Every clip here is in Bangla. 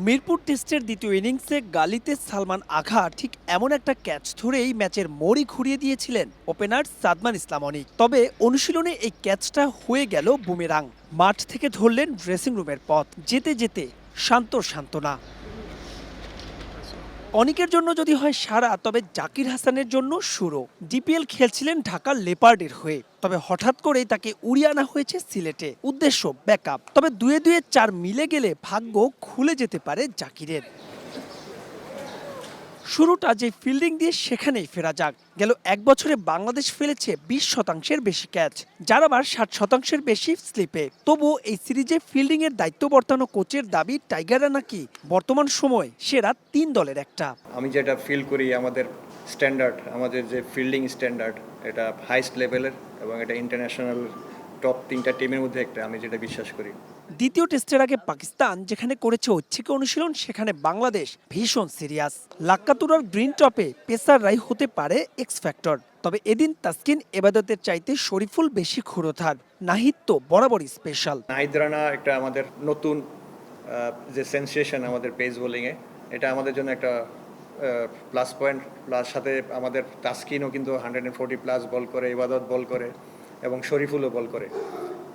মিরপুর টেস্টের দ্বিতীয় ইনিংসে গালিতে সালমান আঘা ঠিক এমন একটা ক্যাচ ধরেই ম্যাচের মোড়ই ঘুরিয়ে দিয়েছিলেন ওপেনার সাদমান ইসলাম অনিক। তবে অনুশীলনে এই ক্যাচটা হয়ে গেল বুমেরাং। মাঠ থেকে ধরলেন ড্রেসিং রুমের পথ, যেতে যেতে শান্ত সান্ত্বনা। অনিকের জন্য যদি হয় সারা, তবে জাকির হাসানের জন্য শুরু। ডিপিএল খেলছিলেন ঢাকার লেপার্ডের হয়ে, তবে হঠাৎ করেই তাকে উড়িয়ে আনা হয়েছে সিলেটে। উদ্দেশ্য ব্যাকআপ। তবে দুয়ে দুয়ে চার মিলে গেলে ভাগ্য খুলে যেতে পারে জাকিরের। শুরুটা যে ফিল্ডিং দিয়ে সেখানেই ফেরা যাক। গেল এক বছরে বাংলাদেশ ফেলেছে 20% বেশি ক্যাচ, যার আবার 60% বেশি স্লিপে। তবুও এই সিরিজে ফিল্ডিং এর দায়িত্ব বর্তানো কোচের দাবি টাইগাররা নাকি বর্তমান সময় সেরা 3 দলের একটা। আমি যেটা ফিল করি, আমাদের স্ট্যান্ডার্ড, আমাদের যে ফিল্ডিং স্ট্যান্ডার্ড, এটা হাইস্ট লেভেলের এবং এটা ইন্টারন্যাশনাল টপ 3টা টিমের মধ্যে একটা, আমি যেটা বিশ্বাস করি। দ্বিতীয় টেস্টের আগে পাকিস্তান যেখানে করেছে ঐচ্ছিক অনুশীলন, সেখানে বাংলাদেশ ভীষণ সিরিয়াস। লাক্কাতুরার গ্রিন টপে পেসাররাই হতে পারে এক্স ফ্যাক্টর। তবে এদিন তাসকিন এবাদতের চাইতে শরীফুল বেশি ক্ষুরধার। নাহিদ তো বরাবরই স্পেশাল। নাহিদ রানা একটা আমাদের নতুন যে সেন্সেশন আমাদের পেস বোলিংয়ে, এটা আমাদের জন্য একটা প্লাস পয়েন্ট। প্লাস সাথে আমাদের তাসকিনও কিন্তু 140+ বল করে, ইবাদত বল করে এবং শরীফুলও বল করে।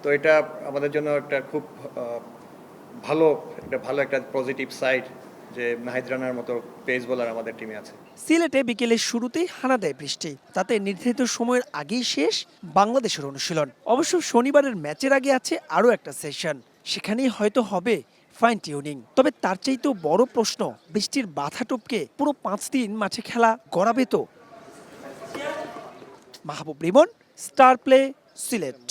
তো এটা আমাদের জন্য একটা খুব ভালো একটা পজিটিভ সাইড যে নাহিদ রানার মতো পেস বোলার আমাদের টিমে আছে। সিলেটে বিকেলের শুরুতেই হানা দেয় বৃষ্টি, তাতে নির্ধারিত সময়ের আগেই শেষ বাংলাদেশের অনুশীলন। অবশ্য শনিবারের ম্যাচের আগে আছে আরও একটা সেশন, সেখানেই হয়তো হবে ফাইন টিউনিং। তবে তার চাইতেও বড় প্রশ্ন, বৃষ্টির বাধা টপকে পুরো 5 দিন মাঠে খেলা গড়াবে তো? মাহবুব রিমন, স্টার প্লে, সিলেট।